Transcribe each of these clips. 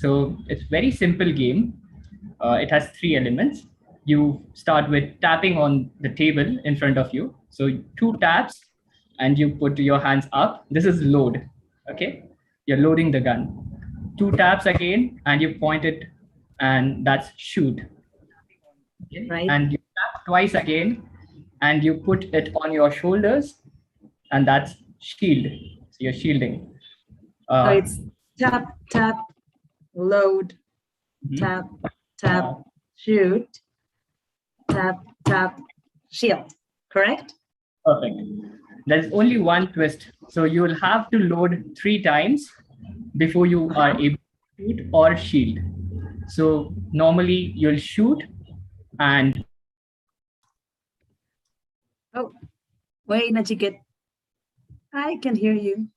So it's very simple game. It has three elements. You start with tapping on the table in front of you. So two taps and you put your hands up. This is load. Okay. You're loading the gun. Two taps again and you point it, and that's shoot. Okay. Right. And you tap twice again and you put it on your shoulders, and that's shield. So you're shielding. So it's tap, tap, load, tap, tap, shoot, tap, tap, shield. Correct? Perfect. There's only one twist. So you will have to load 3 times before you are able to shoot or shield. So normally you'll shoot and... Oh, wait, Nachiket. I can hear you.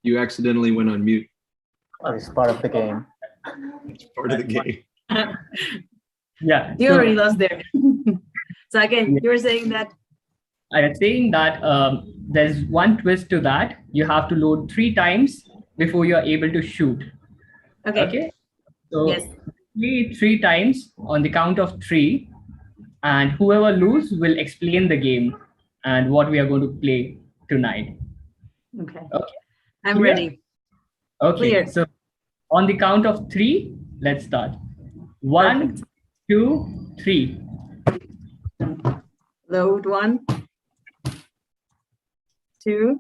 You accidentally went on mute. Oh, it's part of the game. It's part of the game. Yeah. You already lost there. So again, you were saying that... I was saying that there's one twist to that. You have to load 3 times before you're able to shoot. Okay. So yes. Play 3 times on the count of 3, and whoever loses will explain the game and what we are going to play tonight. Okay. Okay. I'm ready. Okay. Clear. So on the count of 3, let's start. 1, Perfect. 2, 3. Load 1, 2,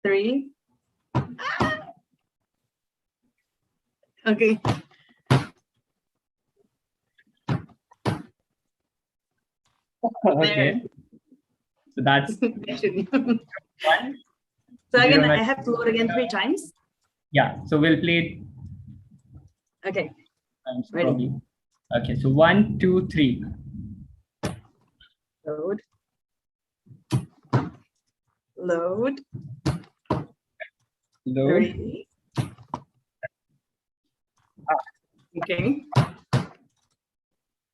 3. Okay. Okay. So that's 1. So again, I have to load again 3 times. Yeah. So we'll play. Okay. Ready. Ready. Okay. So 1, 2, 3. Load. Load. Load. 3. Okay.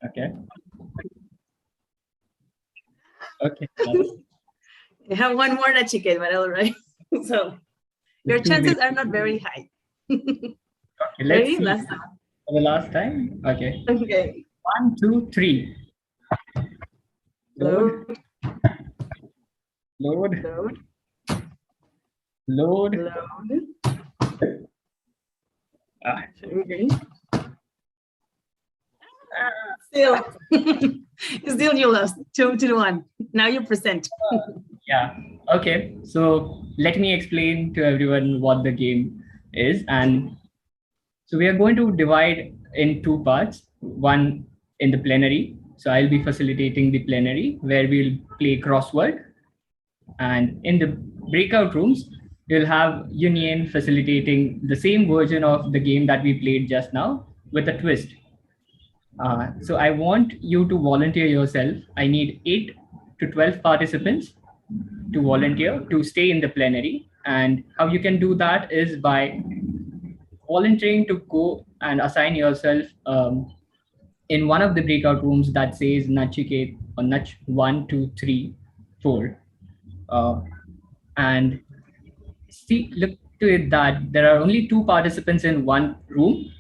Okay. Okay. I have one more Nachiket, but all right. So your chances are not very high. Okay, let's Ready? see. Last time. For the last time. Okay. Okay. 1, 2, 3. Load. Load. Load. Load. Load. Load. Okay. Still you lost 2-1. Now you present. Yeah. Okay. So let me explain to everyone what the game is. And so we are going to divide in 2 parts. One in the plenary. So I'll be facilitating the plenary where we'll play crossword. And in the breakout rooms, you'll have Yuen facilitating the same version of the game that we played just now with a twist. So I want you to volunteer yourself. I need 8 to 12 participants to volunteer to stay in the plenary. And how you can do that is by volunteering to go and assign yourself in one of the breakout rooms that says Nachiket or Nach 1, 2, 3, 4. And see, look to it that there are only 2 participants in one room.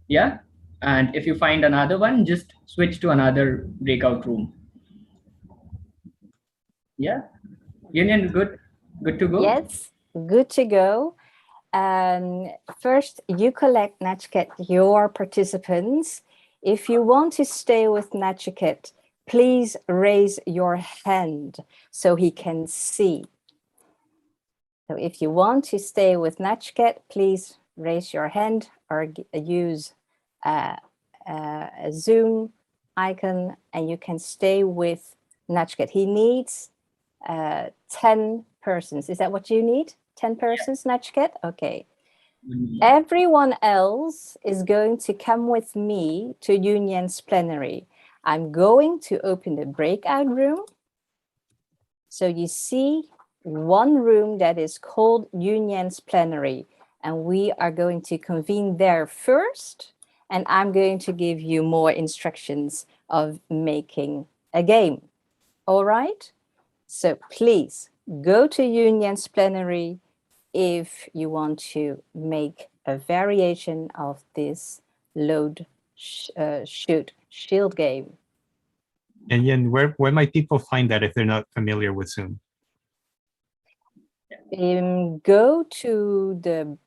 Yeah. And if you find another one, just switch to another breakout room. Yeah. Yuen, good to go? Yes, good to go. First, you collect Nachiket, your participants. If you want to stay with Nachiket, please raise your hand so he can see. So if you want to stay with Nachiket, please raise your hand or use a Zoom icon and you can stay with Nachiket. He needs 10 persons. Is that what you need? 10 persons, Nachiket? Okay. Everyone else is going to come with me to Yuen's plenary. I'm going to open the breakout room. So you see one room that is called Yuen's plenary, and we are going to convene there first, and I'm going to give you more instructions of making a game. All right? So please go to Yuen's plenary if you want to make a variation of this load, shoot, shield game. And Yuen, where might people find that if they're not familiar with Zoom? Go to the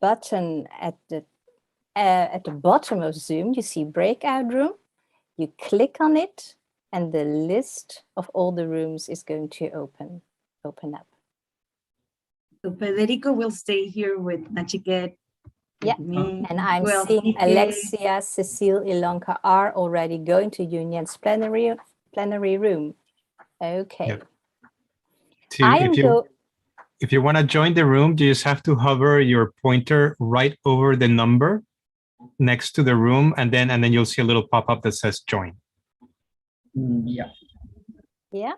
button at the bottom of Zoom. You see breakout room. You click on it, and the list of all the rooms is going to open up. So Federico will stay here with Nachiket. Yeah, Me. and I'm Well, seeing TK. Alexia, Cecile, Ilonka are already going to Union's plenary room. Okay. Yep. If you want to join the room, you just have to hover your pointer right over the number next to the room, and then you'll see a little pop-up that says join. Yeah. Yeah.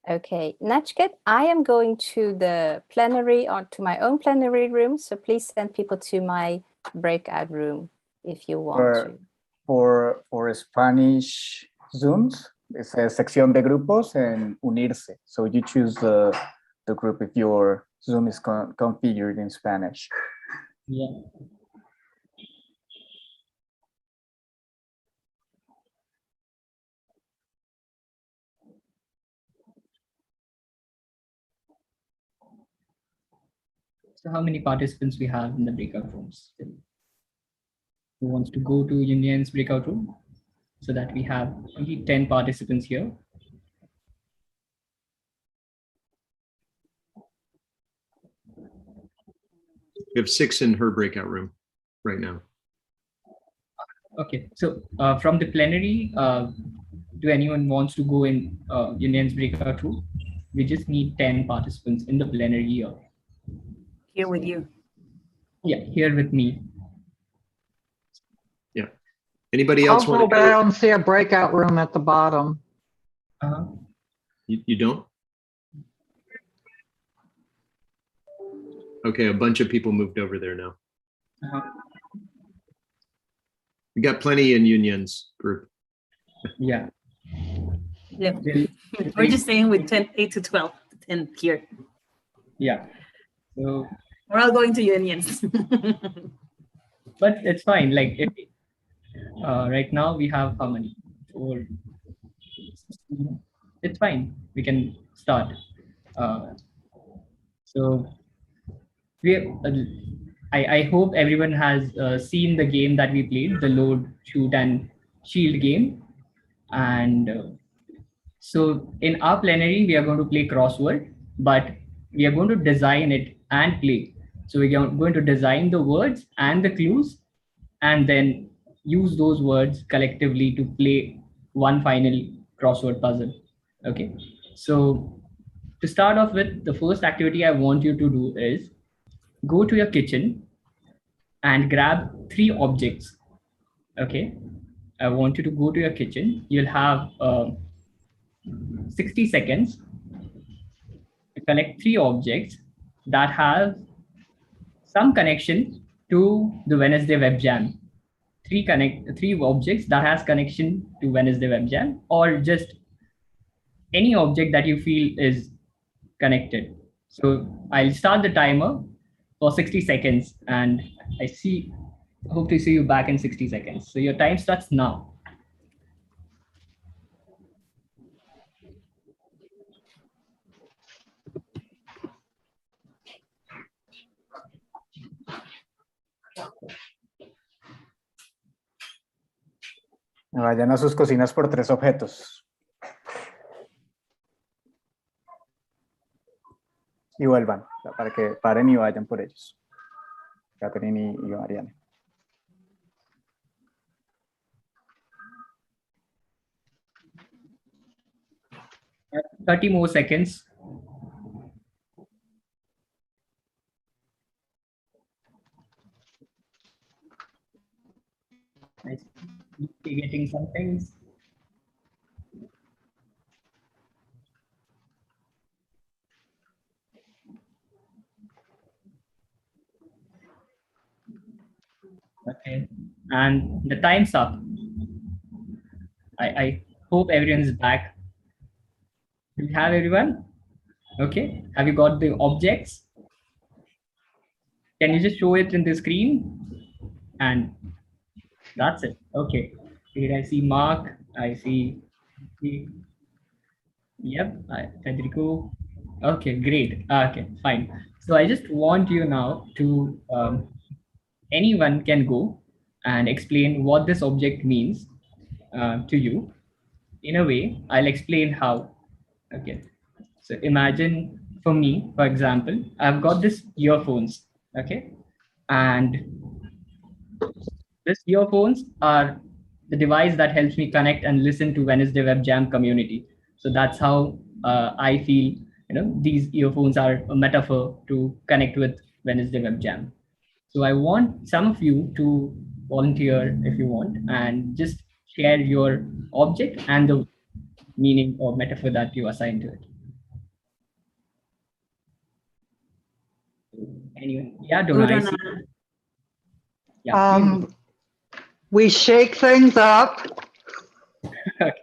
Okay, Nachiket, I am going to the plenary or to my own plenary room, so please send people to my breakout room if you want to. For Spanish Zooms, it says sección de grupos and unirse. So you choose the group if your Zoom is configured in Spanish. Yeah. So how many participants we have in the breakout rooms? Who wants to go to Union's breakout room? So that we have only 10 participants here. We have 6 in her breakout room right now. Okay, so from the plenary, do anyone wants to go in Union's breakout room? We just need 10 participants in the plenary here. Here with you. Yeah, here with me. Yeah. Anybody else I'll want go to go? down, see a breakout room at the bottom. You don't? Okay, a bunch of people moved over there now. We got plenty in Union's group. Yeah. Yeah. We're just saying with 8 to 12, 10 here. Yeah. So, We're all going to Unions. but it's fine. Like if right now we have how many? 4. It's fine. We can start. So I hope everyone has seen the game that we played, the load, shoot, and shield game. And so in our plenary, we are going to play crossword, but we are going to design it and play. So we are going to design the words and the clues, and then use those words collectively to play one final crossword puzzle. Okay. So to start off with, the first activity I want you to do is go to your kitchen and grab 3 objects. Okay. I want you to go to your kitchen. You'll have 60 seconds to collect 3 objects that have some connection to the Wednesday Web Jam. 3 objects that has connection to Wednesday Web Jam, or just any object that you feel is connected. So I'll start the timer for 60 seconds, and hope to see you back in 60 seconds. So your time starts now. Vayan a sus cocinas por 3 objetos. Y vuelvan, para que paren y vayan por ellos. Catherine y Mariana. Uh, 30 more seconds. Nice. You're getting some things. Okay, and the time's up. I hope everyone's back. Do you have everyone? Okay, have you got the objects? Can you just show it in the screen? And that's it. Okay. Here I see Mark. I see. Yep. Federico. Okay, great. Okay, fine. So I just want you now to, anyone can go and explain what this object means to you. In a way, I'll explain how. Okay. So imagine for me, for example, I've got this earphones. Okay. And this earphones are the device that helps me connect and listen to Wednesday Web Jam community. So that's how I feel, these earphones are a metaphor to connect with Wednesday Web Jam. So I want some of you to volunteer if you want and just share your object and the meaning or metaphor that you assign to it. Anyone? Yeah, Durán, I see. Yeah, please go. We shake things up. Okay.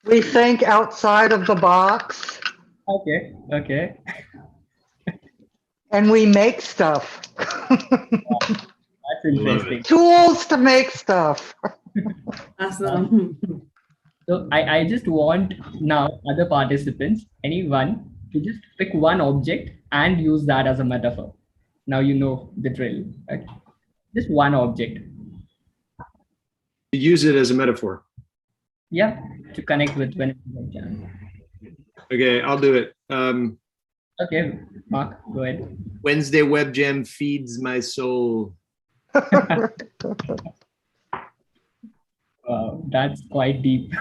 We think outside of the box. Okay. Okay. And we make stuff. That's interesting. Tools to make stuff. Awesome. So I just want now other participants, anyone, to just pick one object and use that as a metaphor. Now you know the drill. Okay. Just one object. Use it as a metaphor. Yeah, to connect with Wednesday Web Jam. Okay, I'll do it. Okay, Mark, go ahead. Wednesday Web Jam feeds my soul. That's quite deep.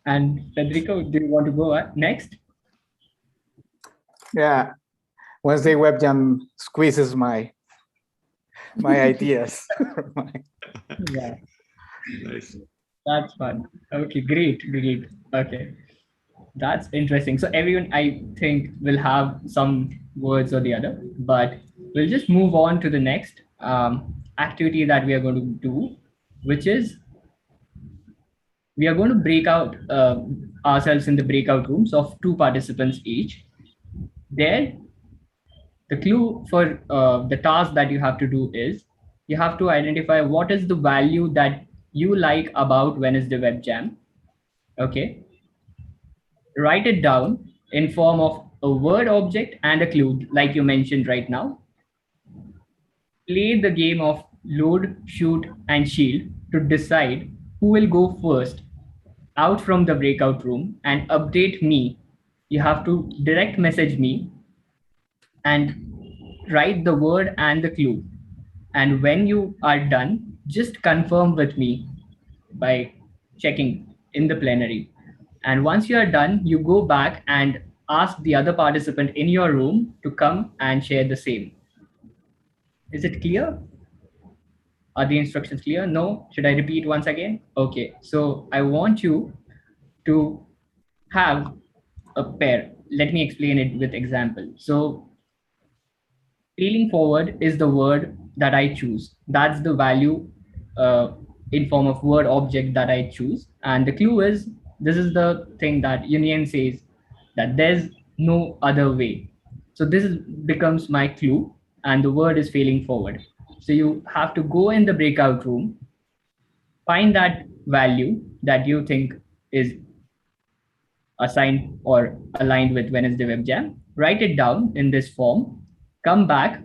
And Federico, do you want to go next? Yeah, Wednesday Web Jam squeezes my ideas. Yeah, Nice. that's fun. Okay, great. Okay, that's interesting. So everyone, I think, will have some words or the other, but we'll just move on to the next activity that we are going to do, which is we are going to break out ourselves in the breakout rooms of 2 participants each. There, the clue for the task that you have to do is you have to identify what is the value that you like about Wednesday Web Jam. Okay. Write it down in form of a word object and a clue, like you mentioned right now. Play the game of load, shoot, and shield to decide who will go first out from the breakout room and update me. You have to direct message me and write the word and the clue. And when you are done, just confirm with me by checking in the plenary. And once you are done, you go back and ask the other participant in your room to come and share the same. Is it clear? Are the instructions clear? No? Should I repeat once again? Okay. So I want you to have a pair. Let me explain it with example. So feeling forward is the word that I choose. That's the value in form of word object that I choose. And the clue is, this is the thing that Yuen says, that there's no other way. So becomes my clue, and the word is failing forward. So you have to go in the breakout room, find that value that you think is assigned or aligned with Wednesday Web Jam, write it down in this form, come back.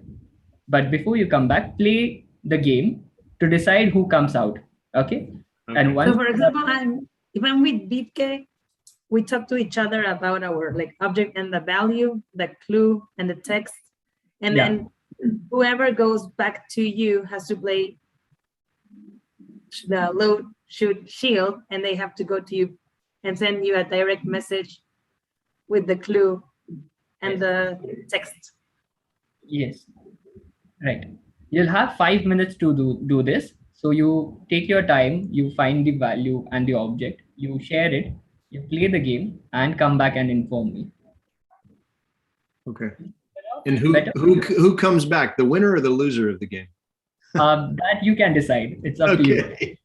But before you come back, play the game to decide who comes out. Okay. And once, So for example, if I'm with BK, we talk to each other about our object and the value, the clue and the text. And then whoever goes back to you has to play the load, shoot, shield, and they have to go to you and send you a direct message with the clue and the text. Yes, right. You'll have 5 minutes to do this. So you take your time, you find the value and the object, you share it, you play the game, and come back and inform me. Okay. And who comes back, the winner or the loser of the game? That you can decide. It's up to you.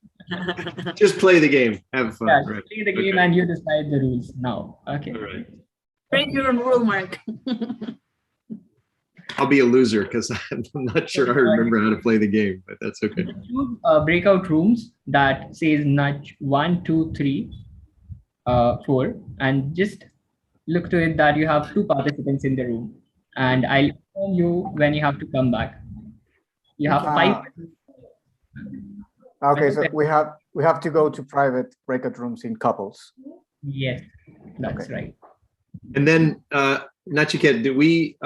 Just play the game. Have fun. Yeah, right. play the game and you decide the rules now. Okay. All right. Break your own rule, Mark. I'll be a loser because I'm not sure I remember how to play the game, but that's okay. Choose breakout rooms that says nudge 1, 2, 3, 4, and just look to it that you have 2 participants in the room, and I'll inform you when you have to come back. You have 5. Okay, so we have to go to private breakout rooms in couples. Yes, that's Okay. right. And then, Nachiket, do we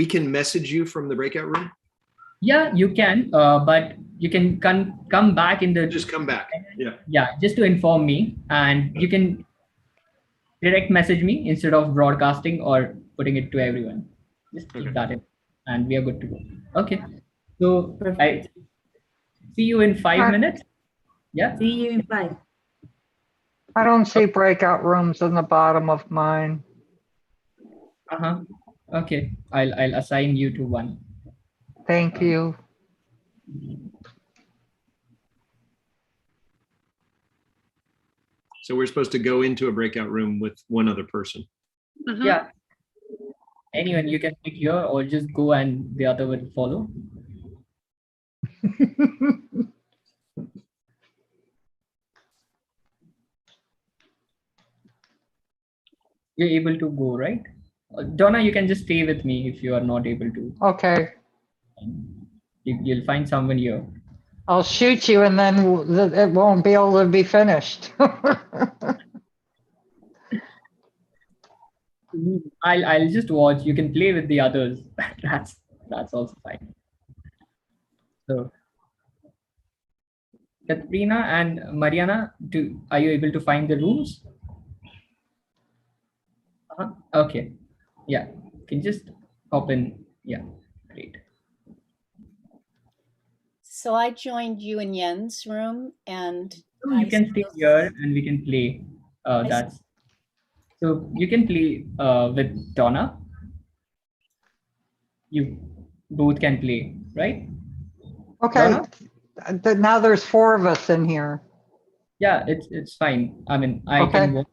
can message you from the breakout room? Yeah, you can, but you can come back in the. Just come back. Yeah. Yeah, just to inform me, and you can direct message me instead of broadcasting or putting it to everyone. Just keep that in, and we are good to go. Okay. So I see you in 5 minutes. Yeah. See you in 5. I don't see breakout rooms in the bottom of mine. Okay. I'll assign you to one. Thank you. So we're supposed to go into a breakout room with one other person. Yeah. Anyone, you can pick here or just go and the other will follow. You're able to go, right? Donna, you can just stay with me if you are not able to. Okay, You'll find someone here. I'll shoot you and then it won't be able to be finished. I'll just watch. You can play with the others. That's also fine. So, Katrina and Mariana, are you able to find the rooms? Okay. Yeah. You can just hop in. Yeah. Great. So I joined you in Yen's room, and So you can stay here and we can play. So you can play with Donna. You both can play, right? Okay, Donna? now there's 4 of us in here. Yeah, it's fine. I mean, I can walk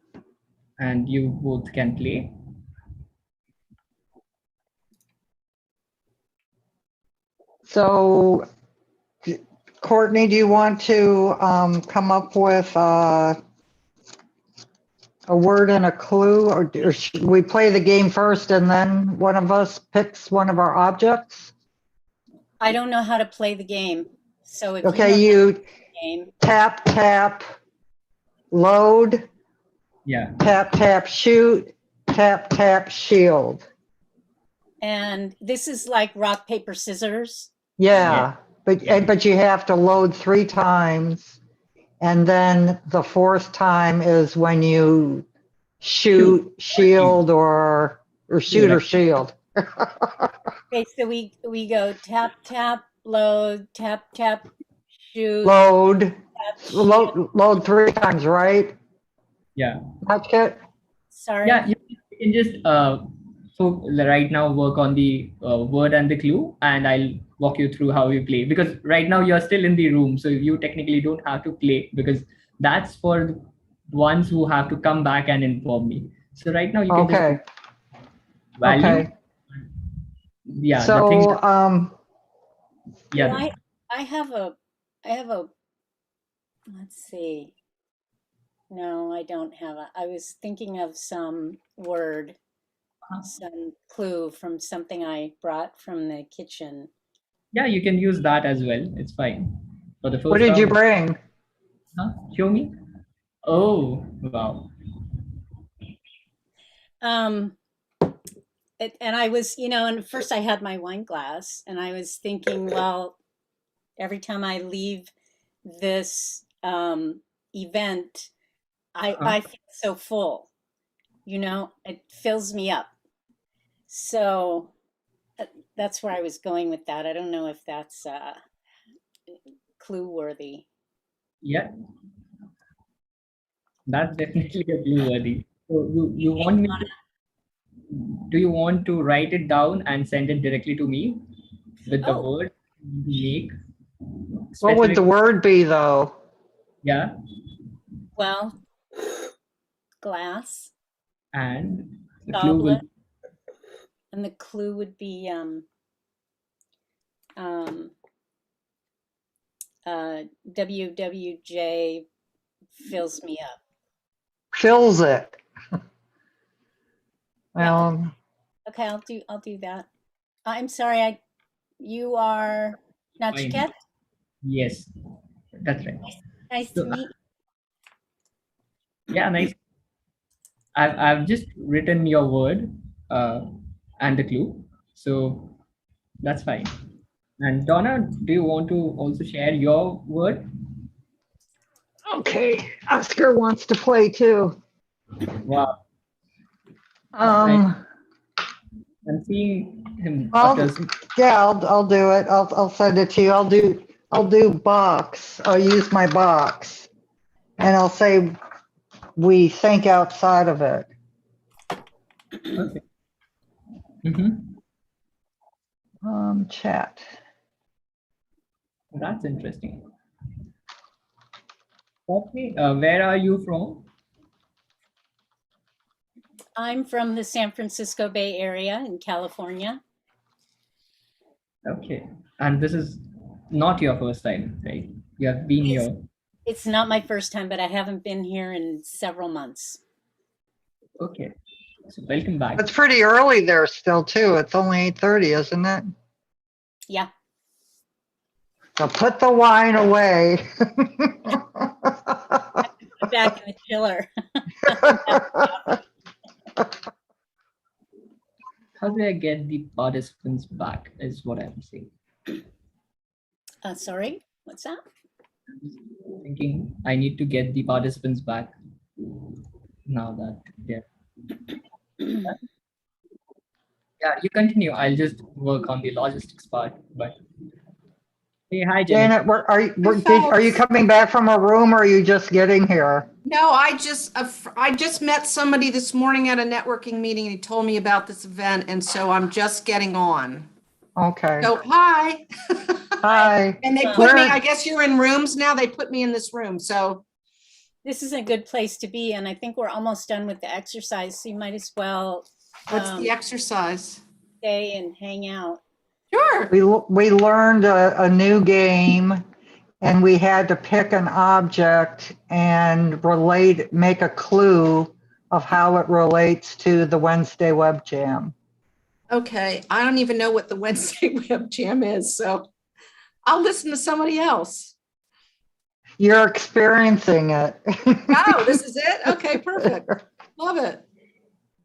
and you both can play. So, Courtney, do you want to come up with a word and a clue, or should we play the game first and then one of us picks one of our objects? I don't know how to play the game. So if you tap, tap, load, tap, tap, shoot, tap, tap, shield. And this is like rock, paper, scissors. Yeah. But you have to load 3 times, and then the 4th time is when you shoot, shield, or shoot or shield. Okay, so we go tap, tap, load, tap, tap, shoot. Load 3 times, right? Yeah. Nachiket? Sorry. Yeah, you can just so right now work on the word and the clue, and I'll walk you through how you play, because right now you're still in the room, so you technically don't have to play, because that's for the ones who have to come back and inform me. So right now you can just value. Okay. Yeah. So yeah. I have a let's see. No, I don't have I was thinking of some word, some clue from something I brought from the kitchen. Yeah, you can use that as well. It's fine. For the first what did you bring? Show me. Oh, wow. And I was, and first I had my wine glass, and I was thinking, well, every time I leave this event, I feel so full, it fills me up. So that's where I was going with that. I don't know if that's clue worthy. Yeah, that's definitely a clue worthy. So you want me to, do you want to write it down and send it directly to me with the word you make? What would the word be, though? Yeah. Well, glass. And the goblet. And the clue would be WWJ fills me up. Fills it. Well, Okay, I'll do that. I'm sorry, you are Nachiket? Yes, that's right. Nice So, to meet you. Yeah, nice. I've just written your word and the clue, so that's fine. And Donna, do you want to also share your word? okay. Oscar wants to play too. Wow, Um, I'm seeing him. I'll, Oscar's. yeah, I'll do it. I'll send it to you. I'll do box. I'll use my box, and I'll say we think outside of it. Okay. Chat. That's interesting. Okay, where are you from? I'm from the San Francisco Bay Area in California. Okay, and this is not your first time, right? You have been here. It's not my first time, but I haven't been here in several months. Okay, so welcome back. It's pretty early there still too. It's only 8:30, isn't it? Yeah. So put the wine away. Back in the chiller. How do I get the participants back is what I'm saying. Sorry, what's that? I'm thinking I need to get the participants back now that they're. Yeah, you continue. I'll just work on the logistics part. But hey, hi, Janet. Janet, are you coming back from a room or are you just getting here? No, I just met somebody this morning at a networking meeting and he told me about this event, and so I'm just getting on. Okay. So hi. Hi. And they put me, I guess you're in rooms now, they put me in this room, so. This is a good place to be, and I think we're almost done with the exercise, so you might as well What's the exercise? stay and hang out. Sure. We learned a new game and we had to pick an object and make a clue of how it relates to the Wednesday Web Jam. Okay, I don't even know what the Wednesday Web Jam is, so I'll listen to somebody else. You're experiencing it. Oh, this is it? Okay, perfect. Love it.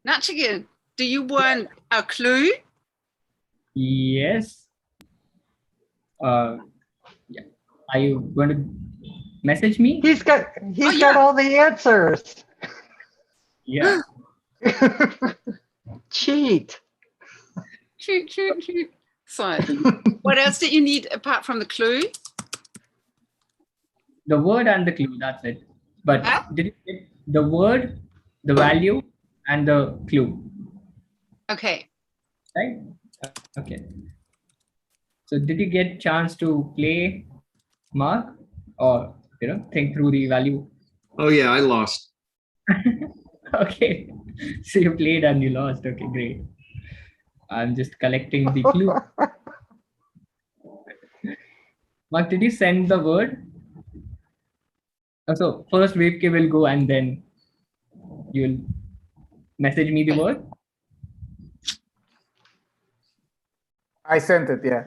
Nachiket, do you want a clue? Yes. Yeah. Are you going to message me? He's got all the answers. Yeah. Cheat. Cheat. So, what else do you need apart from the clue? The word and the clue, that's it. But did you get the word, the value, and the clue? Okay. Right? Okay. So did you get chance to play, Mark, or think through the value? Oh yeah, I lost. Okay. So you played and you lost. Okay, great. I'm just collecting the clue. Mark, did you send the word? So first Waveke will go and then you'll message me the word. I sent it, yeah.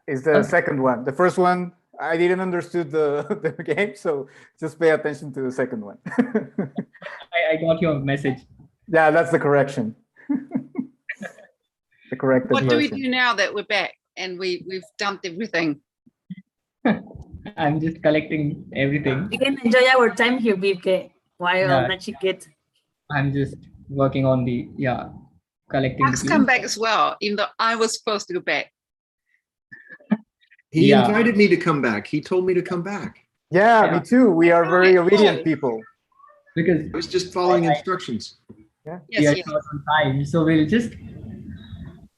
It's the second one. The first one, I didn't understood the game, so just pay attention to the second one. I got your message. Yeah, that's the correction. The corrected What do we version. do now that we're back and we've dumped everything? I'm just collecting everything. We can enjoy our time here, Vivke, while Nachiket. I'm just working on the collecting. Max come back as well, even though I was supposed to go back. He invited me to come back. He told me to come back. Yeah, me too. We are very obedient people. Because I was just following instructions. Yeah. We are short on time, so we'll just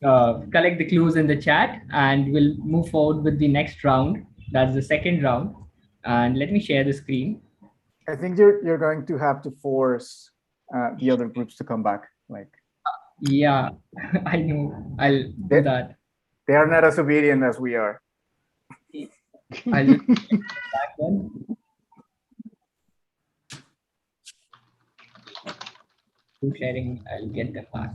collect the clues in the chat and we'll move forward with the next round. That's the second round. And let me share the screen. I think you're going to have to force the other groups to come back. Yeah, I know. I'll do that. They are not as obedient as we are. I'll just back one. To sharing, I'll get that back.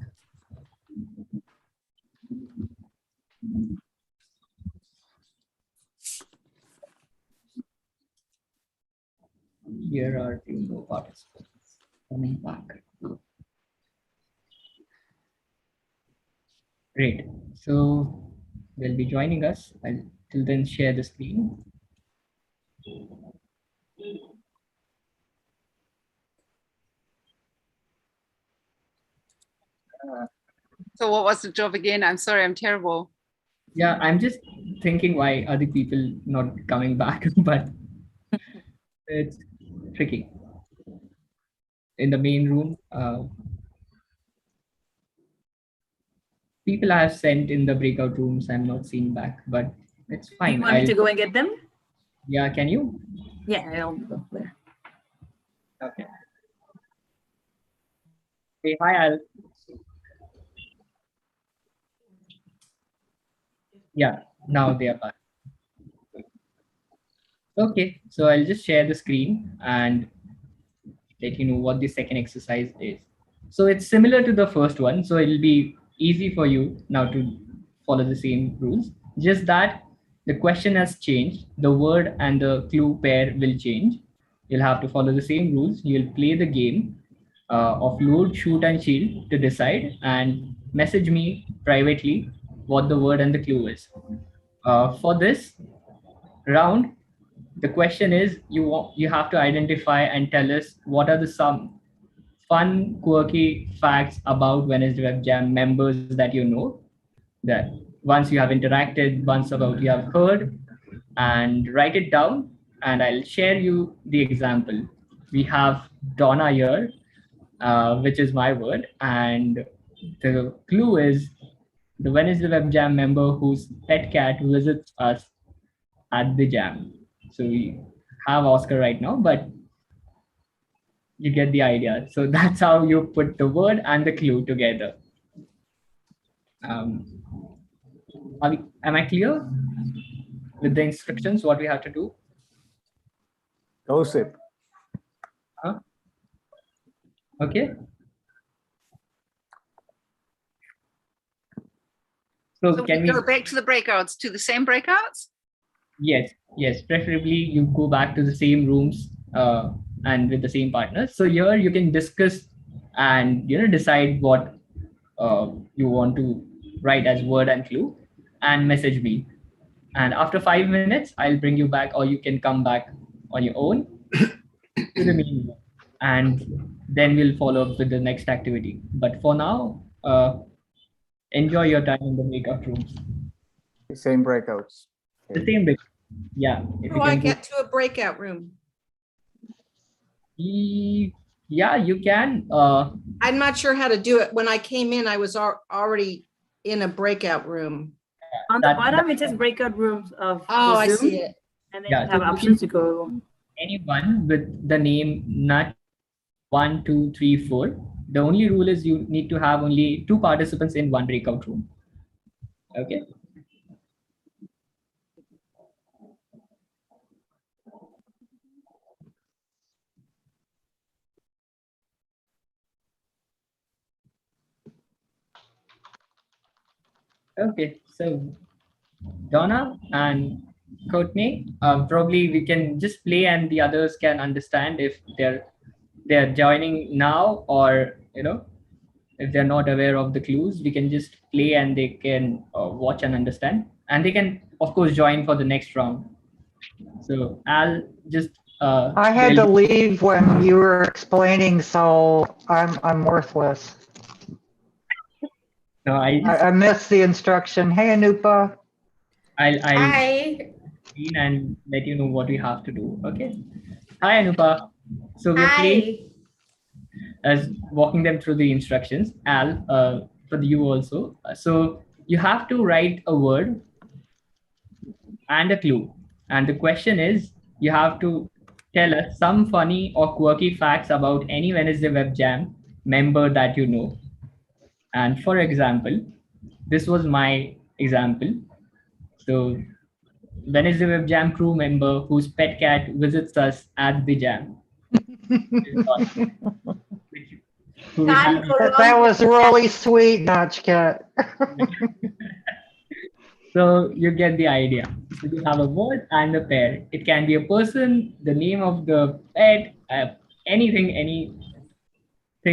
Here are the no participants coming back. Great. So they'll be joining us. I'll till then share the screen. So what was the job again? I'm sorry, I'm terrible. Yeah, I'm just thinking why are the people not coming back, but it's tricky. In the main room, people I have sent in the breakout rooms, I'm not seeing back, but it's fine. You want me to go and get them? Yeah, can you? Yeah, I'll go there. Okay. Hey, hi, Al. Yeah, now they are back. Okay, so I'll just share the screen and let you know what the second exercise is. So it's similar to the first one, so it'll be easy for you now to follow the same rules. Just that the question has changed, the word and the clue pair will change. You'll have to follow the same rules. You'll play the game of load, shoot, and shield to decide, and message me privately what the word and the clue is. For this round, the question is you have to identify and tell us what are the some fun, quirky facts about Wednesday Web Jam members that you know, that once you have interacted, once about you have heard, and write it down. And I'll share you the example. We have Donna here, which is my word, and the clue is the Wednesday Web Jam member whose pet cat visits us at the jam. So we have Oscar right now, but you get the idea. So that's how you put the word and the clue together. Am I clear with the instructions, what we have to do? Gossip. Huh? Okay. So can we go back to the breakouts, to the same breakouts? Yes, yes. Preferably you go back to the same rooms and with the same partners. So here you can discuss and decide what you want to write as word and clue, and message me. And after 5 minutes, I'll bring you back, or you can come back on your own to the main room, and then we'll follow up with the next activity. But for now, enjoy your time in the breakout rooms. The same breakouts. The same break. Yeah. How do I get to a breakout room? Yeah, you can. I'm not sure how to do it. When I came in, I was already in a breakout room. On the bottom, it says breakout rooms of Oh, I Zoom, see it. and then you have options to go. Anyone with the name Nut 1, 2, 3, 4. The only rule is you need to have only 2 participants in one breakout room. Okay. Okay, so Donna and Courtney, probably we can just play and the others can understand if they're joining now, or if they're not aware of the clues, we can just play and they can watch and understand, and they can of course join for the next round. So I'll just I had to leave when you were explaining, so I'm worthless. No, I missed the instruction. Hey, Anupa. I'll Hi. and let you know what we have to do. Okay. Hi, Anupa. So we're playing as walking them through the instructions. Al, for you also. So you have to write a word and a clue. And the question is, you have to tell us some funny or quirky facts about any Wednesday Web Jam member that you know. And for example, this was my example. So Wednesday Web Jam crew member whose pet cat visits us at the jam. Who we Can't have- go wrong That with was really sweet, Nachiket. So you get the idea. So you have a word and a pair. It can be a person, the name of the pet, anything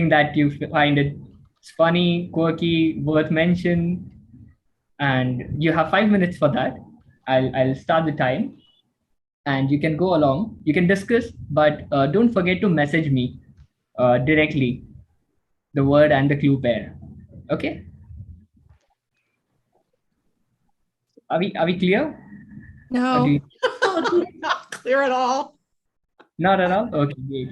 that you find it funny, quirky, worth mention, and you have 5 minutes for that. I'll start the time, and you can go along. You can discuss, but don't forget to message me directly the word and the clue pair. Okay? Are we clear? Or No, do you- not clear at all. Not at all? Okay, great.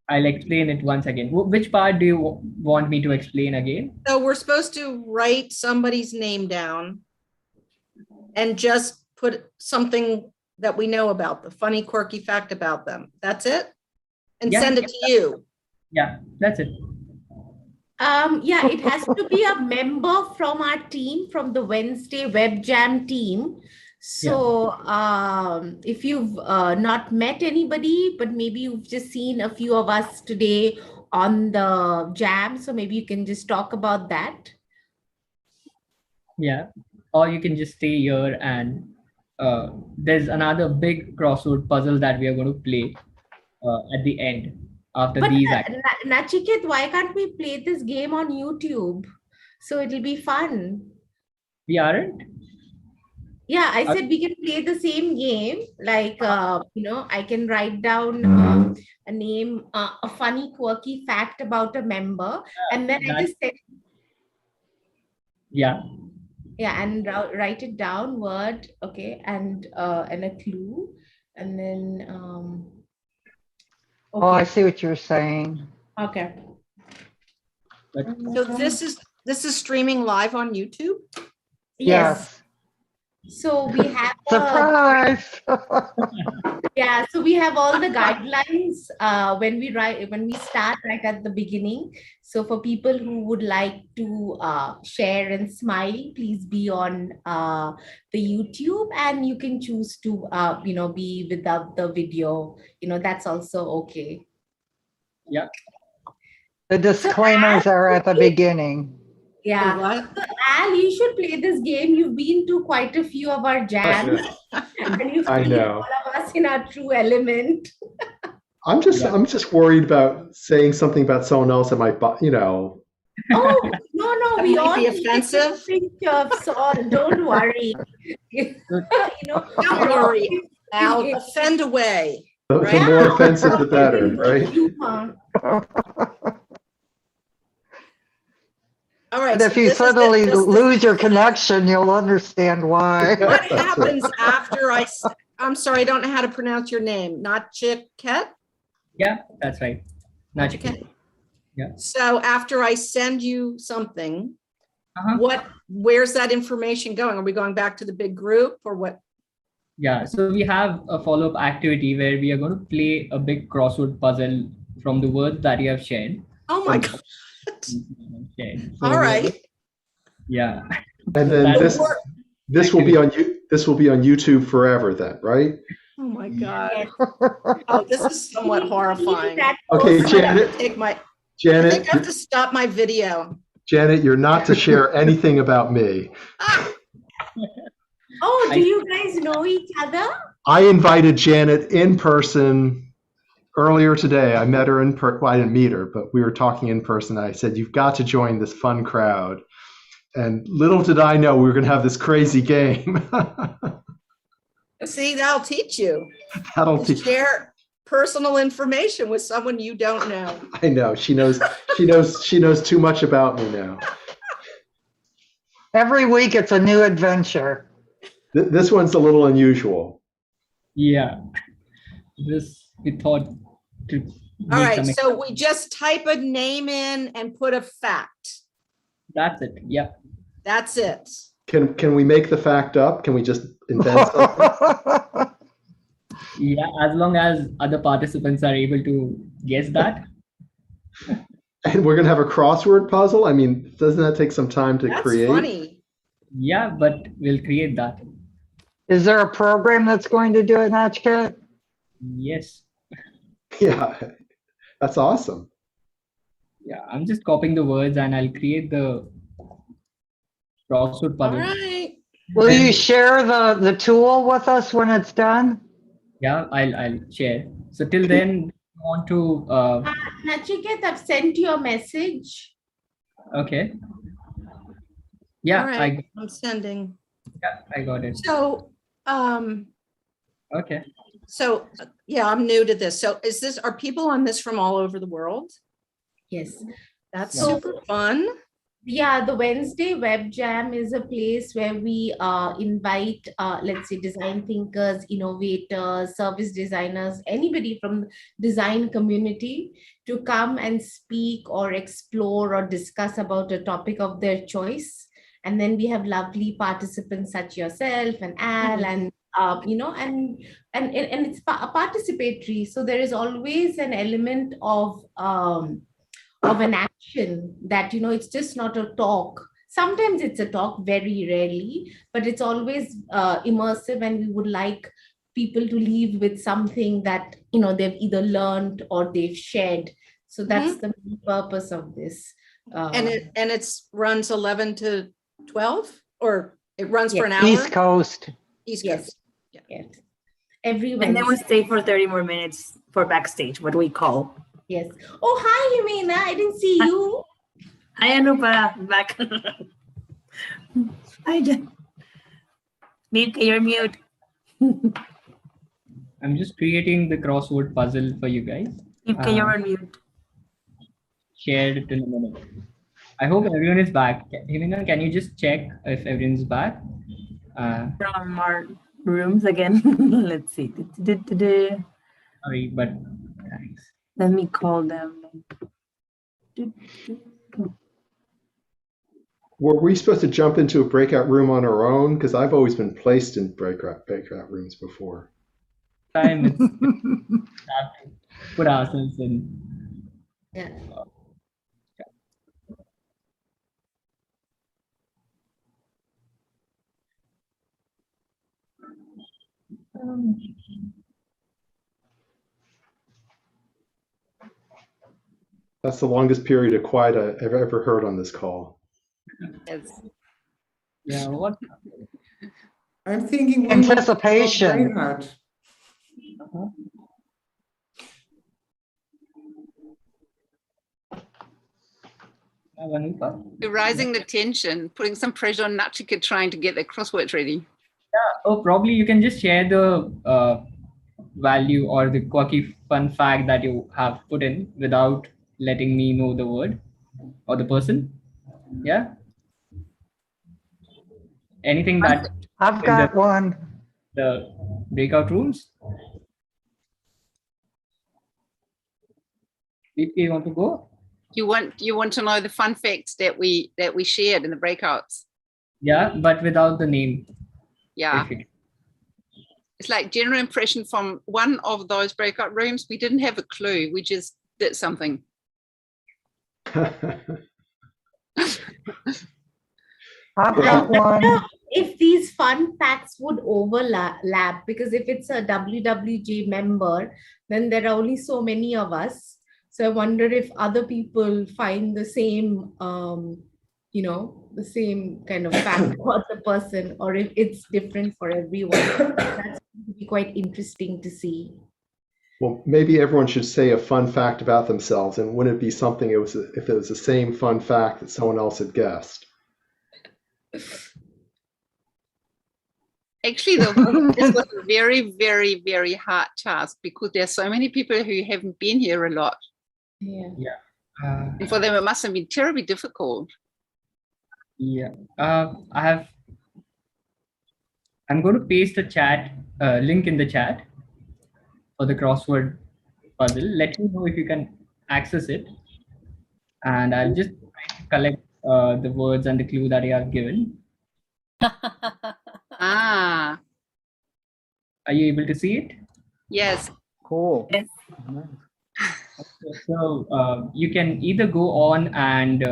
I'll explain it once again. Which part do you want me to explain again? So we're supposed to write somebody's name down and just put something that we know about, the funny, quirky fact about them. That's it? And Yeah, send it to you. Yeah, that's it. Yeah, it has to be a member from our team, from the Wednesday Web Jam team. So if you've not met anybody, but maybe you've just seen a few of us today on the jam, so maybe you can just talk about that. Yeah. Or you can just stay here and there's another big crossword puzzle that we are going to play at the end after But these. Nachiket, why can't we play this game on YouTube? So it'll be fun. We aren't? Yeah, I said we can play the same game. Like, I can write down a name, a funny, quirky fact about a member. And then I just said, Yeah. yeah, and write it down, word, okay, and a clue. And then, Oh, I see what you're saying. okay. So this is streaming live on YouTube? Yes. So we have Surprise! yeah, so we have all the guidelines when we start right at the beginning. So for people who would like to share and smile, please be on the YouTube, and you can choose to be without the video. That's also okay. Yeah. The disclaimers are at the beginning. Yeah. So, Al, you should play this game. You've been to quite a few of our jams. And you've I seen know. all of us in our true element. I'm just worried about saying something about someone else that might, Oh, no, That we might all be offensive. think of Saul. Don't worry. Don't worry, Al, offend away. the more offensive, the better, right? Humor. All right. But if you suddenly lose your connection, you'll understand why. What happens after I'm sorry, I don't know how to pronounce your name. Nachiket? Yeah, that's right. Nachiket. Yeah. So after I send you something, Uh-huh. where's that information going? Are we going back to the big group or what? Yeah, so we have a follow-up activity where we are going to play a big crossword puzzle from the words that you have shared. Oh my God. Okay. All right. Yeah. And then this will be on YouTube forever then, right? Oh my God. Oh, this is somewhat horrifying. Okay, Janet. I think I Janet, have to stop my video. Janet, you're not to share anything about me. Oh, do you guys know each other? I invited Janet in person earlier today. I met her in person. Well, I didn't meet her, but we were talking in person. I said, you've got to join this fun crowd. And little did I know we were going to have this crazy game. See, that'll teach you. That'll teach. Share personal information with someone you don't know. I know. She knows too much about me now. Every week it's a new adventure. This one's a little unusual. Yeah. This we thought to. All make right, some- so we just type a name in and put a fact. That's it. Yeah. That's it. Can we make the fact up? Can we just invent something? Yeah, as long as other participants are able to guess that. And we're going to have a crossword puzzle. I mean, doesn't that take some time to That's create? funny. Yeah, but we'll create that. Is there a program that's going to do it, Nachiket? Yes. Yeah, that's awesome. Yeah, I'm just copying the words and I'll create the crossword All puzzle. right. Will you share the tool with us when it's done? Yeah, I'll share. So till then, I want to Nachiket, I've sent you a message. okay. Yeah, All right. I'm sending. I got it. So, Okay. so yeah, I'm new to this. So are people on this from all over the world? Yes. That's So- super fun. Yeah, the Wednesday Web Jam is a place where we invite, let's say, design thinkers, innovators, service designers, anybody from design community to come and speak or explore or discuss about a topic of their choice. And then we have lovely participants such yourself and Al and and it's participatory. So there is always an element of an action that it's just not a talk. Sometimes it's a talk, very rarely, but it's always immersive, and we would like people to leave with something that they've either learned or they've shared. So that's the main purpose of this. And it's runs 11 to 12, or it runs for an hour? East Coast. East Yes. Coast. Yes. Every And then we Wednesday. stay for 30 more minutes for backstage, what we call. Yes. Oh, hi, Ximena. I didn't see you. Hi, Anupa. Back. Hi, Jen. Mute, you're mute. I'm just creating the crossword puzzle for you guys. You're on mute. Shared it in a minute. I hope everyone is back. Ximena, can you just check if everyone's back? From our rooms again. Let's see. Sorry, but thanks. Let me call them. Were we supposed to jump into a breakout room on our own? Because I've always been placed in breakout rooms before. Time it's have to put ourselves in. Yeah. That's the longest period of quiet I've ever heard on this call. Yes. Yeah, what? I'm thinking Anticipation. You're rising the tension, putting some pressure on Nachiket trying to get their crosswords ready. Yeah. Oh, probably you can just share the value or the quirky fun fact that you have put in without letting me know the word or the person. Yeah. Anything that I've got one. The breakout rooms. If you want to go. You want to know the fun facts that we shared in the breakouts. Yeah, but without the name. Yeah. It's like general impression from one of those breakout rooms. We didn't have a clue. We just did something. I've got one. If these fun facts would overlap, because if it's a WWJ member, then there are only so many of us. So I wonder if other people find the same, the same kind of fact about the person, or if it's different for everyone. That's going to be quite interesting to see. Well, maybe everyone should say a fun fact about themselves, and wouldn't it be something if it was the same fun fact that someone else had guessed? Actually, this was a very, very, very hard task because there's so many people who haven't been here a lot. Yeah. And for them, it must have been terribly difficult. Yeah. I'm going to paste the chat link in the chat for the crossword puzzle. Let me know if you can access it. And I'll just try to collect the words and the clue that you have given. Ah. Are you able to see it? Yes. Cool. Yes. So you can either go on and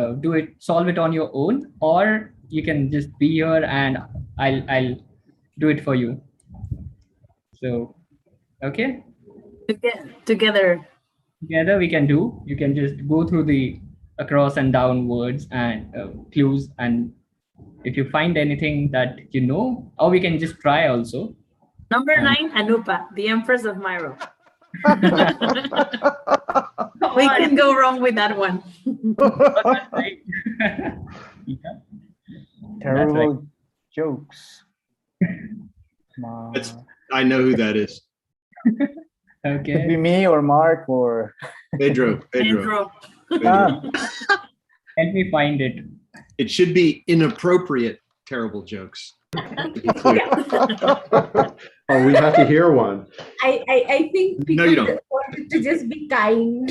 solve it on your own, or you can just be here and I'll do it for you. So, okay. Together we can do. You can just go through the across and down words and clues, and if you find anything that you know, or we can just try also. Number 9, Anupa, the Empress of Myro. We can go wrong with that one. Terrible jokes. I know who that is. Okay. Could be me or Mark or Pedro. Help me find it. It should be inappropriate, terrible jokes. Oh, we have to hear one. I think people No, you don't. wanted to just be kind.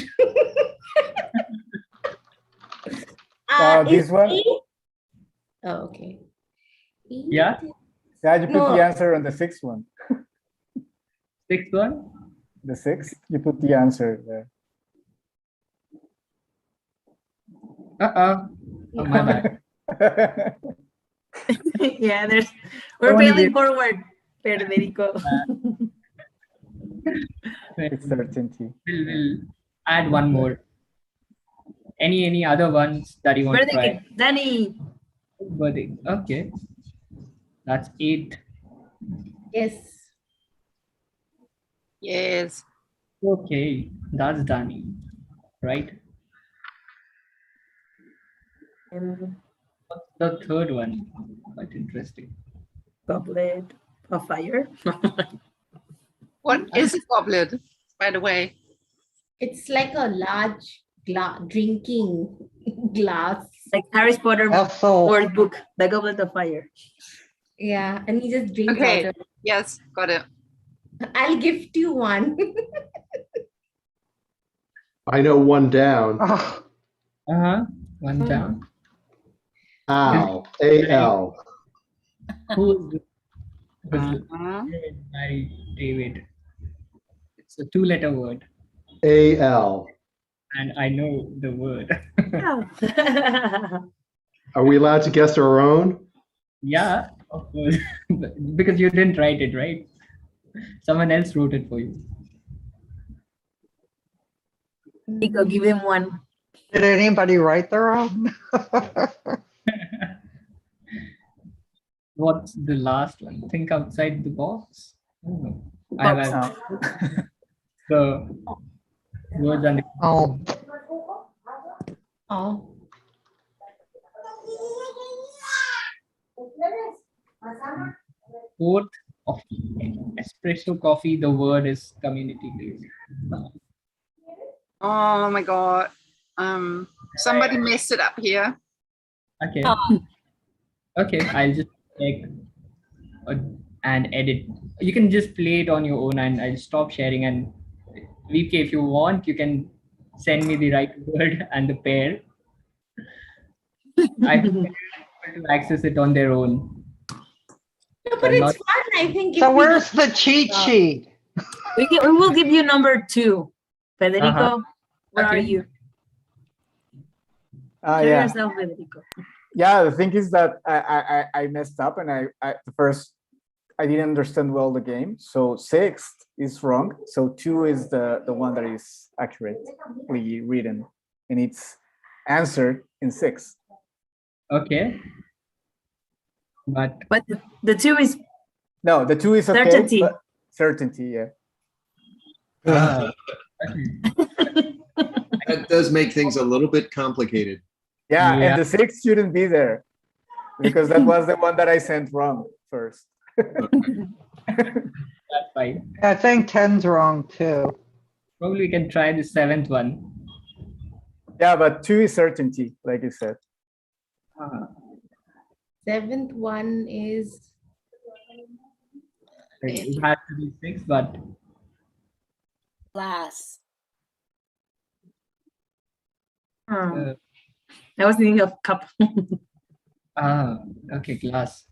this is one? A- Oh, okay. Yeah. Yeah, you put No. the answer on the 6th one. 6th one? The 6th, you put the answer there. Oh, my bad. Yeah, we're failing forward, Federico. It's certainty. We'll add one more. Any other ones that you want to try? Danny. Birthday. Okay. That's 8. Yes. Yes. Okay, that's Danny, right? What's the 3rd one? Quite interesting. Goblet of fire. What is a goblet, by the way? It's like a large drinking glass. Like Harry Potter word book, The Goblet of Fire. Yeah, and you just drink Okay. water. Yes, got it. I'll gift you one. I know one down. One down. Al. A-L. Who is this? By David. It's a 2-letter word. A-L. And I know the word. Are we allowed to guess our own? Yeah, of course. Because you didn't write it, right? Someone else wrote it for you. Nico, give him one. Did anybody write their own? What's the last one? Think outside the box. Oh, I have the words and Oh. Oh. Fourth of espresso coffee. The word is community based. Oh my God. Somebody messed it up here. Okay. Okay, I'll just check and edit. You can just play it on your own, and I'll stop sharing. And VK, if you want, you can send me the right word and the pair. I can able to access it on their own. No, but it's fun. I think. So where's the cheat sheet? We will give you number 2. Federico, where are you? Show Yeah. yourself, Federico. Yeah, the thing is that I messed up, and I didn't understand well the game. So 6th is wrong. So 2 is the one that is accurately written, and it's answered in 6th. Okay. But the 2 is no, the 2 is okay. certainty. But certainty, yeah. That does make things a little bit complicated. Yeah, Yeah. and the 6th shouldn't be there because that was the one that I sent wrong first. that's fine. I think 10's wrong too. Probably we can try the 7th one. Yeah, but 2 is certainty, like you said. 7th one is. It has to be 6, but Glass. I was thinking of cup. okay, glass.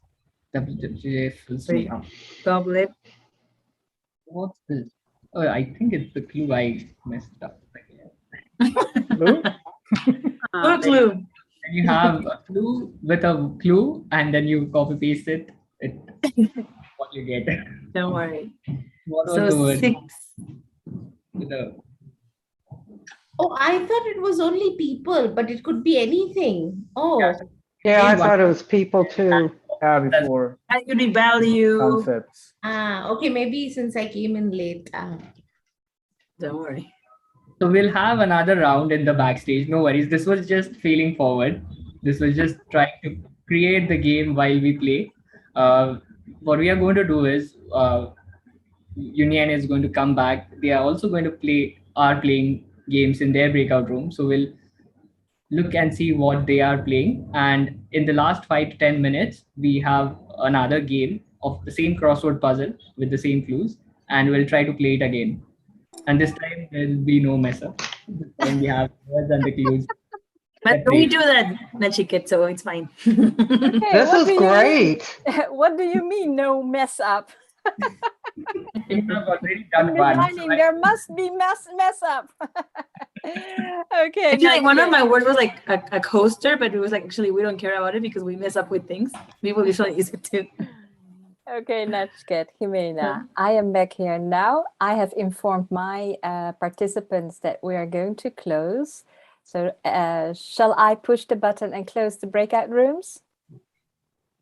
WWJF fills me up. Goblet. What's this? Oh, I think it's the clue I messed up again. Clue? Clue. And you have a clue with a clue, and then you copy paste it. What you get. Don't worry. What was So the word? 6. With the, Oh, I thought it was only people, but it could be anything. Oh, Yeah, I Name one. thought it was people too. Yeah, before Unique value. concepts. okay, maybe since I came in late. Don't worry. So we'll have another round in the backstage. No worries. This was just feeling forward. This was just trying to create the game while we play. What we are going to do is Yuen is going to come back. They are also going to are playing games in their breakout room. So we'll look and see what they are playing. And in the last 5 to 10 minutes, we have another game of the same crossword puzzle with the same clues, and we'll try to play it again. And this time there'll be no mess up. This time we have words and the clues. But we do that, Nachiket, so it's fine. Okay, This what is do you great. mean- what do you mean, no mess up? You have already In done the one. dining, there must be mess up. Okay. Actually, one of Nachiket. my words was like a coaster, but it was like, actually, we don't care about it because we mess up with things. People usually use it too. Okay, Nachiket, Ximena, I am back here now. I have informed my participants that we are going to close. So shall I push the button and close the breakout rooms?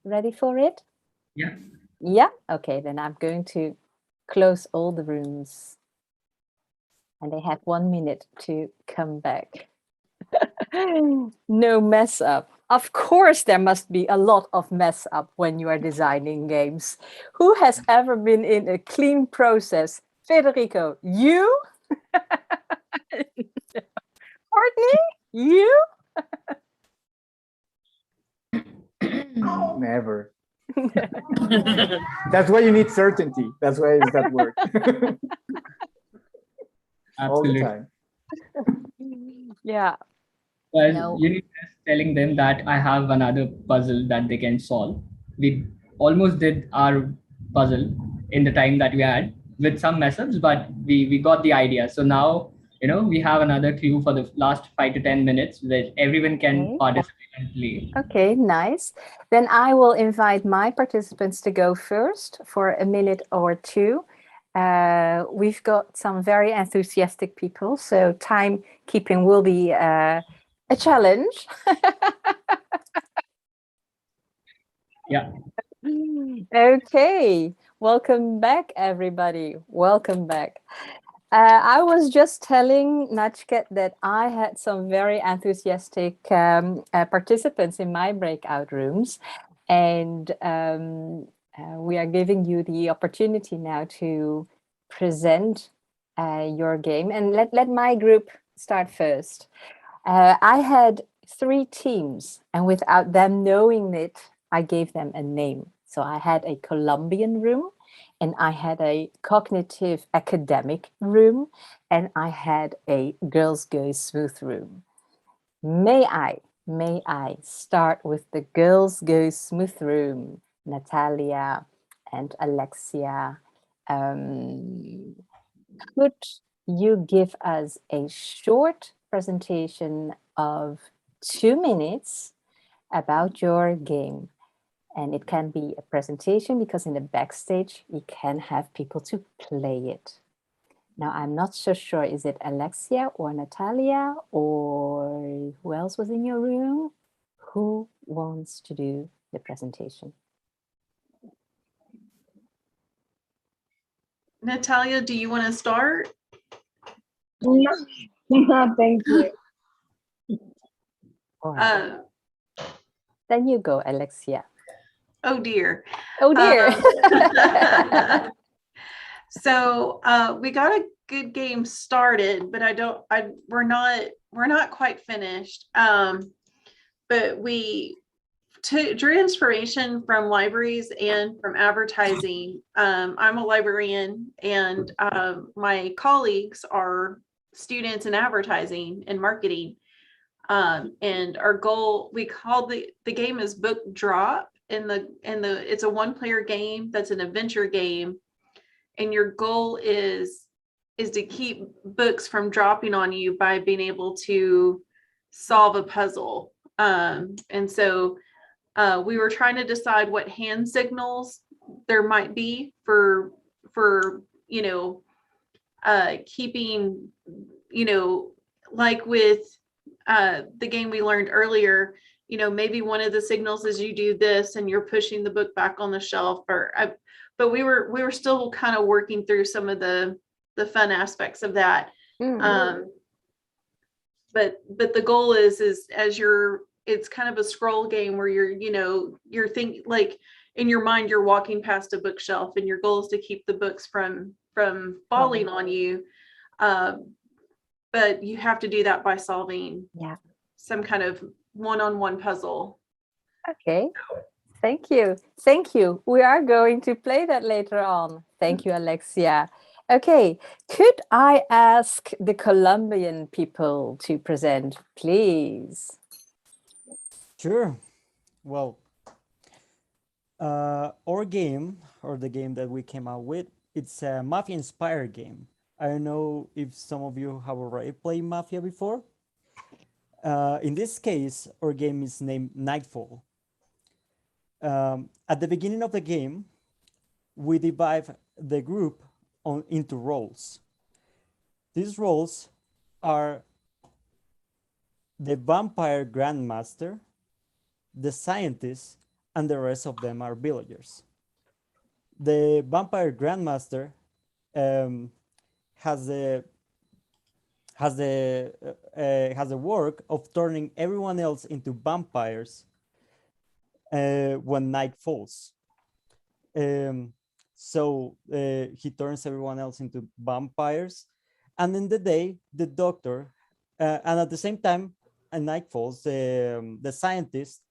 Ready for it? Yeah. Yeah? Okay, then I'm going to close all the rooms. And they have 1 minute to come back. No mess up. Of course, there must be a lot of mess up when you are designing games. Who has ever been in a clean process? Federico, you? Courtney, you? Never. That's why you need certainty. That's why it's that word. All the Absolutely. time. Yeah. Well, No. you need just telling them that I have another puzzle that they can solve. We almost did our puzzle in the time that we had with some mess ups, but we got the idea. So now, we have another clue for the last 5 to 10 minutes where everyone can Okay. participate and play. Okay, nice. Then I will invite my participants to go first for a minute or two. We've got some very enthusiastic people, so timekeeping will be a challenge. Yeah. Okay, welcome back, everybody. Welcome back. I was just telling Nachiket that I had some very enthusiastic participants in my breakout rooms, and we are giving you the opportunity now to present your game. And let my group start first. I had 3 teams, and without them knowing it, I gave them a name. So I had a Colombian room, and I had a cognitive academic room, and I had a girls go smooth room. May I start with the girls go smooth room, Natalia and Alexia. Could you give us a short presentation of 2 minutes about your game? And it can be a presentation because in the backstage, you can have people to play it. Now, I'm not so sure, is it Alexia or Natalia or who else was in your room? Who wants to do the presentation? Natalia, do you want to start? No, thank you. All right. Then you go, Alexia. Oh dear. Oh dear. So we got a good game started, but we're not quite finished. But we drew inspiration from libraries and from advertising. I'm a librarian, and my colleagues are students in advertising and marketing. And our goal, we called the game is Book Drop. It's a 1-player game that's an adventure game, and your goal is is to keep books from dropping on you by being able to solve a puzzle. And so we were trying to decide what hand signals there might be for you know, keeping, you know, like with the game we learned earlier, you know, maybe one of the signals is you do this and you're pushing the book back on the shelf, but we were still kind of working through some of the fun aspects of that. But the goal is as it's kind of a scroll game where you're thinking, like, in your mind you're walking past a bookshelf and your goal is to keep the books from falling on you, but you have to do that by solving some kind of one-on-one puzzle. Okay, thank you. We are going to play that later on. Thank you, Alexia. Okay, could I ask the Colombian people to present, please? Sure. Well, our game, or the game that we came out with, it's a Mafia-inspired game. I don't know if some of you have already played Mafia before. In this case, our game is named Nightfall. At the beginning of the game, we divide the group into roles. These roles are the vampire grandmaster, the scientist, and the rest of them are villagers. The vampire grandmaster has the work of turning everyone else into vampires when night falls. So he turns everyone else into vampires, and in the day, the doctor, and at the same time, at night falls, the scientist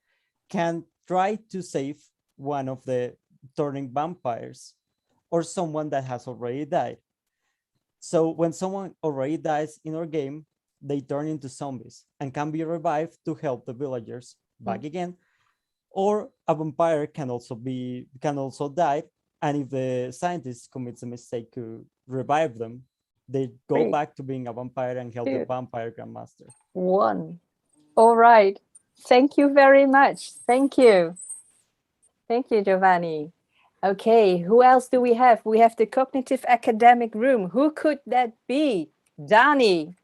can try to save one of the turning vampires or someone that has already died. So when someone already dies in our game, they turn into zombies and can be revived to help the villagers back again. Or a vampire can also die, and if the scientist commits a mistake to revive them, they go back to being a vampire and help the vampire grandmaster. All right. Thank you very much. Thank you. Thank you, Giovanni. Okay, who else do we have? We have the cognitive academic room. Who could that be? Danny.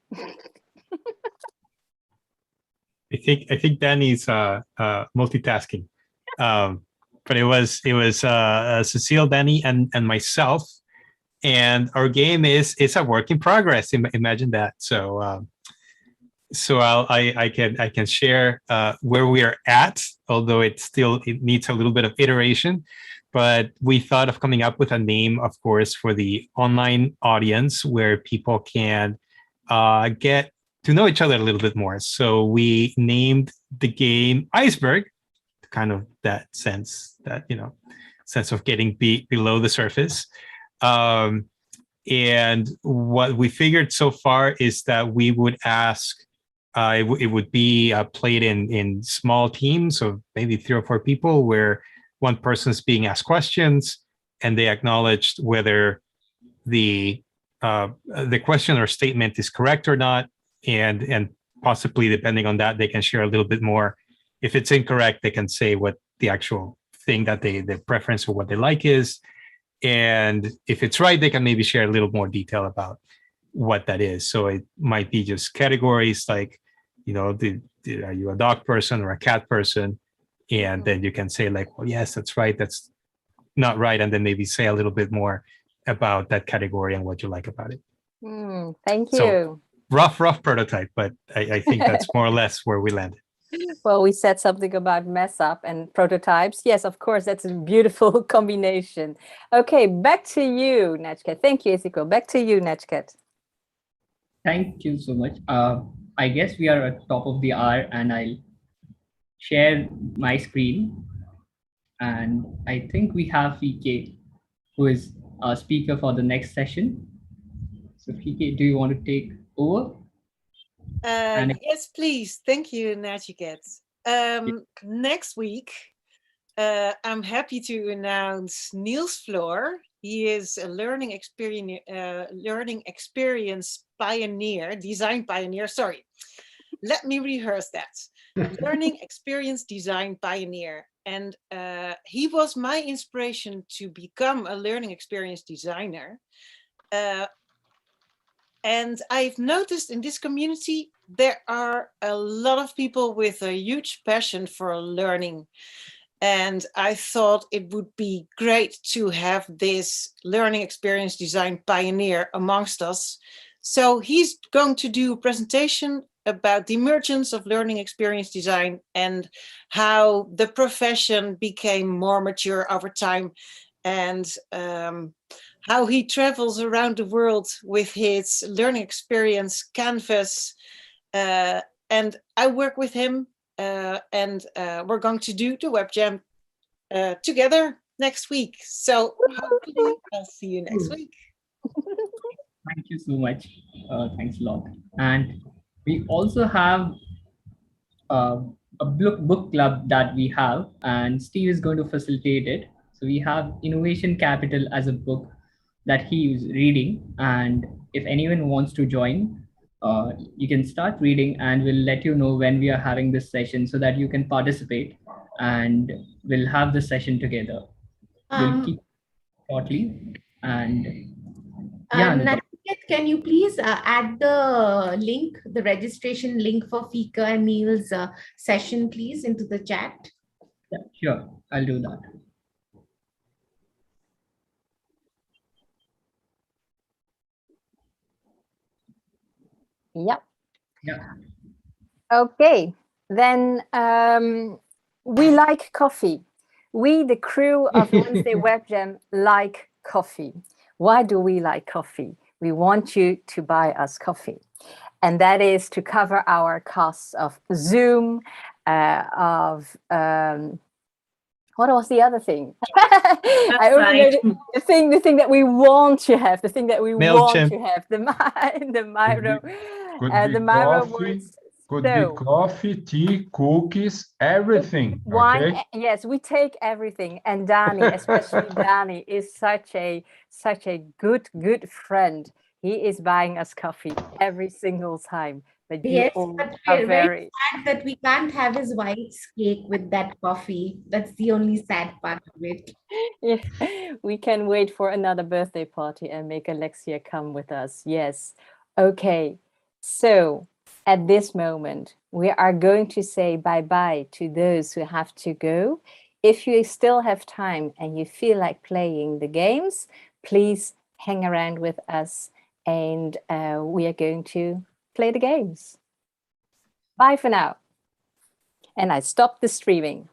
I think Danny's multitasking, but it was Cecile, Danny, and myself, and our game is a work in progress. Imagine that. So I can share where we are at, although it needs a little bit of iteration. But we thought of coming up with a name, of course, for the online audience where people can get to know each other a little bit more. So we named the game Iceberg, kind of that sense of getting below the surface. And what we figured so far is that we would ask, it would be played in small teams of maybe 3 or 4 people, where one person's being asked questions and they acknowledged whether the question or statement is correct or not, and possibly depending on that, they can share a little bit more. If it's incorrect, they can say what the actual thing that their preference or what they like is. And if it's right, they can maybe share a little more detail about what that is. So it might be just categories like, are you a dog person or a cat person? And then you can say like, well, yes, that's right, that's not right. And then maybe say a little bit more about that category and what you like about it. Thank you. So, rough prototype, but I think that's more or less where we landed. Well, we said something about mess up and prototypes. Yes, of course, that's a beautiful combination. Okay, back to you, Nachiket. Thank you, Ezekiel. Back to you, Nachiket. Thank you so much. I guess we are at top of the hour, and I'll share my screen. And I think we have Fike, who is our speaker for the next session. So Fike, do you want to take over? Yes, please. Thank you, Nachiket. Next week, I'm happy to announce Niels Floor He is a learning experience pioneer, design pioneer. Sorry, let me rehearse that. Learning experience design pioneer. And he was my inspiration to become a learning experience designer. And I've noticed in this community, there are a lot of people with a huge passion for learning. And I thought it would be great to have this learning experience design pioneer amongst us. So he's going to do a presentation about the emergence of learning experience design and how the profession became more mature over time, and how he travels around the world with his learning experience canvas. And I work with him, and we're going to do the web jam together next week. So hopefully I'll see you next week. Thank you so much. Thanks a lot. And we also have a book club that we have, and Steve is going to facilitate it. So we have Innovation Capital as a book that he is reading. And if anyone wants to join, you can start reading, and we'll let you know when we are having this session so that you can participate, and we'll have the session together. We'll keep shortly. And yeah, Nachiket, can you please add the link, the registration link for Fika and Neil's session, please, into the chat? Yeah, sure, I'll do that. Yep. Yeah. Okay, then we like coffee. We, the crew of Wednesday Web Jam, like coffee. Why do we like coffee? We want you to buy us coffee. And that is to cover our costs of Zoom, what was the other thing? I only know the thing that we want to have, the thing that we want to have, the Miro. The Miro words. Could be coffee, tea, cookies, everything. Wine, okay? Yes, we take everything. And Dani, especially Dani, is such a good friend. He is buying us coffee every single time. But yes, you all but are we're very sad that we can't have his wife's cake with that coffee. That's the only sad part of it. Yeah, we can wait for another birthday party and make Alexia come with us. Yes. Okay. So at this moment, we are going to say bye-bye to those who have to go. If you still have time and you feel like playing the games, please hang around with us, and we are going to play the games. Bye for now. And I stop the streaming.